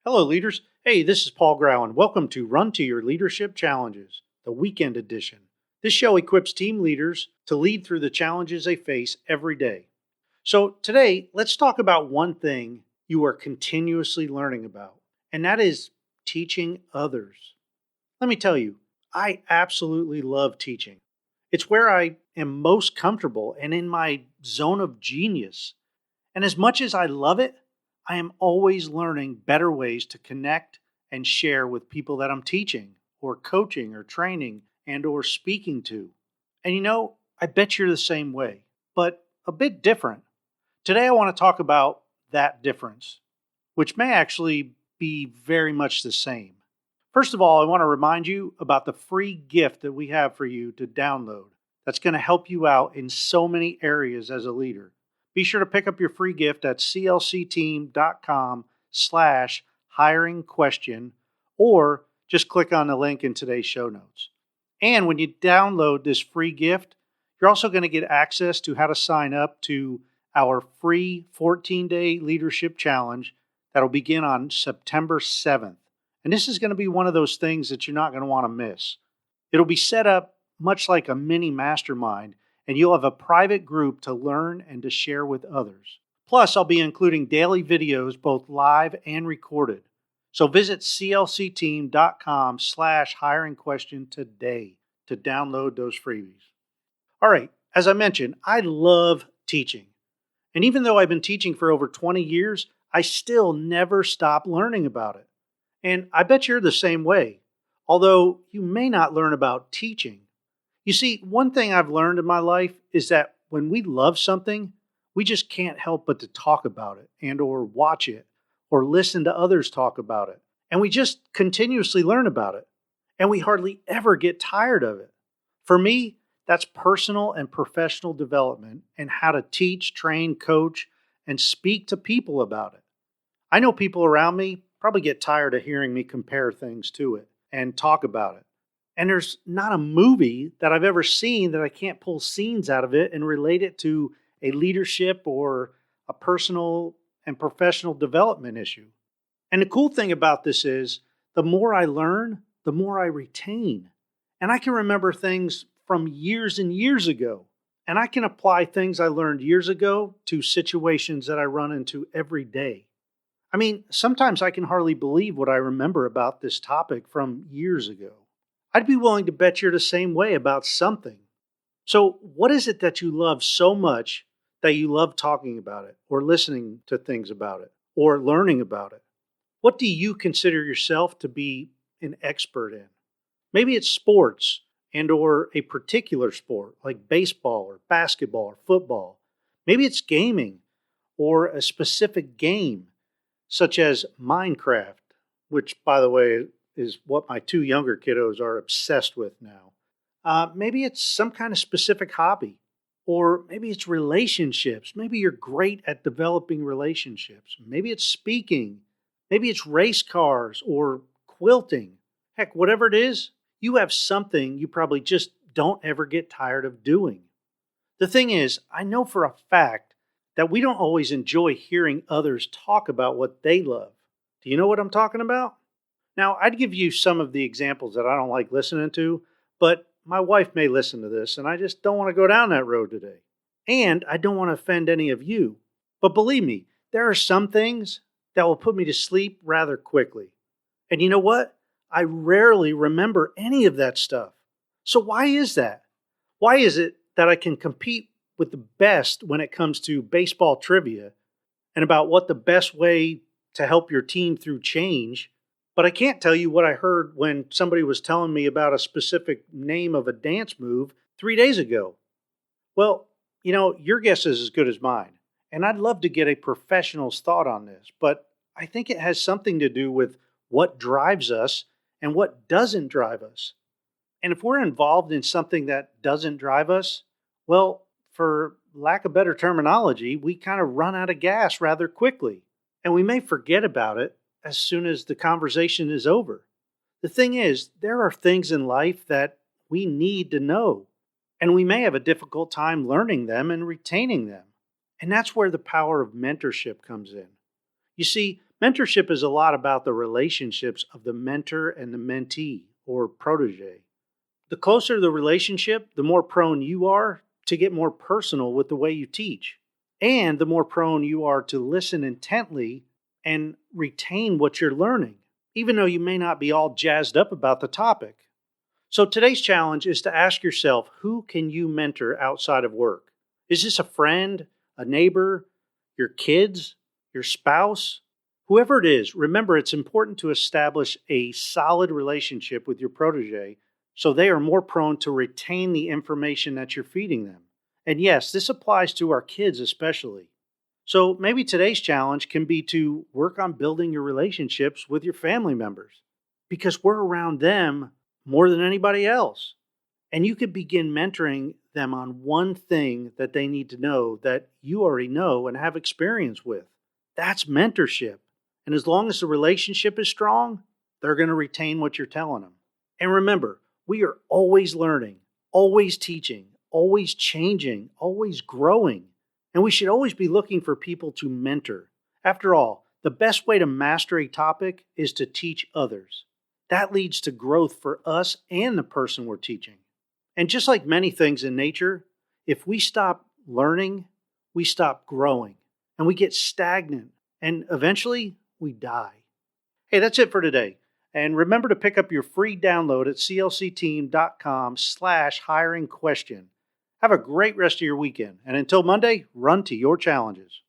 Hello, leaders. Hey, this is Paul Grau, and welcome to Run to Your Leadership Challenges, the weekend edition. This show equips team leaders to lead through the challenges they face every day. So, today, let's talk about one thing you are continuously learning about, and that is teaching others. Let me tell you, I absolutely love teaching. It's where I am most comfortable and in my zone of genius. And as much as I love it, I am always learning better ways to connect and share with people that I'm teaching or coaching or training and or speaking to. And I bet you're the same way, but a bit different. Today I want to talk about that difference, which may actually be very much the same. First of all, I want to remind you about the free gift that we have for you to download that's going to help you out in so many areas as a leader. Be sure to pick up your free gift at clcteam.com/hiring question, or just click on the link in today's show notes. And when you download this free gift, you're also going to get access to how to sign up to our free 14-day leadership challenge that'll begin on September 7th. And this is going to be one of those things that you're not going to want to miss. It'll be set up much like a mini mastermind, and you'll have a private group to learn and to share with others. Plus, I'll be including daily videos, both live and recorded. So visit clcteam.com/hiring question today to download those freebies. All right, as I mentioned, I love teaching. And even though I've been teaching for over 20 years, I still never stop learning about it. And I bet you're the same way, although you may not learn about teaching. You see, one thing I've learned in my life is that when we love something, we just can't help but to talk about it and or watch it or listen to others talk about it. And we just continuously learn about it. And we hardly ever get tired of it. For me, that's personal and professional development and how to teach, train, coach, and speak to people about it. I know people around me probably get tired of hearing me compare things to it and talk about it. And there's not a movie that I've ever seen that I can't pull scenes out of it and relate it to a leadership or a personal and professional development issue. And the cool thing about this is the more I learn, the more I retain. And I can remember things from years and years ago. And I can apply things I learned years ago to situations that I run into every day. I mean, sometimes I can hardly believe what I remember about this topic from years ago. I'd be willing to bet you're the same way about something. So, what is it that you love so much that you love talking about it, or listening to things about it, or learning about it? What do you consider yourself to be an expert in? Maybe it's sports and or a particular sport like baseball or basketball or football. Maybe it's gaming or a specific game such as Minecraft, which, by the way, is what my two younger kiddos are obsessed with now. Maybe it's some kind of specific hobby, or maybe it's relationships. Maybe you're great at developing relationships. Maybe it's speaking. Maybe it's race cars or quilting. Heck, whatever it is, you have something you probably just don't ever get tired of doing. The thing is, I know for a fact that we don't always enjoy hearing others talk about what they love. Do you know what I'm talking about? Now, I'd give you some of the examples that I don't like listening to, but my wife may listen to this, and I just don't want to go down that road today. And I don't want to offend any of you. But believe me, there are some things that will put me to sleep rather quickly. And you know what? I rarely remember any of that stuff. So why is that? Why is it that I can compete with the best when it comes to baseball trivia and about what the best way to help your team through change, but I can't tell you what I heard when somebody was telling me about a specific name of a dance move 3 days ago? Well, your guess is as good as mine. And I'd love to get a professional's thought on this, but I think it has something to do with what drives us and what doesn't drive us. And if we're involved in something that doesn't drive us, well, for lack of better terminology, we kind of run out of gas rather quickly. And we may forget about it as soon as the conversation is over. The thing is, there are things in life that we need to know, and we may have a difficult time learning them and retaining them. And that's where the power of mentorship comes in. You see, Mentorship is a lot about the relationships of the mentor and the mentee or protege. The closer the relationship, the more prone you are to get more personal with the way you teach, and the more prone you are to listen intently and retain what you're learning, even though you may not be all jazzed up about the topic. So today's challenge is to ask yourself, who can you mentor outside of work? Is this a friend, a neighbor, your kids, your spouse? Whoever it is, remember it's important to establish a solid relationship with your protege so they are more prone to retain the information that you're feeding them. And yes, this applies to our kids especially. So maybe today's challenge can be to work on building your relationships with your family members because we're around them more than anybody else. And you could begin mentoring them on one thing that they need to know that you already know and have experience with. That's mentorship. And as long as the relationship is strong, they're going to retain what you're telling them. And remember, we are always learning, always teaching, always changing, always growing. And we should always be looking for people to mentor. After all, the best way to master a topic is to teach others. That leads to growth for us and the person we're teaching. And just like many things in nature, if we stop learning, we stop growing and we get stagnant and eventually we die. Hey, that's it for today. And remember to pick up your free download at clcteam.com/hiring question. Have a great rest of your weekend. And until Monday, run to your challenges.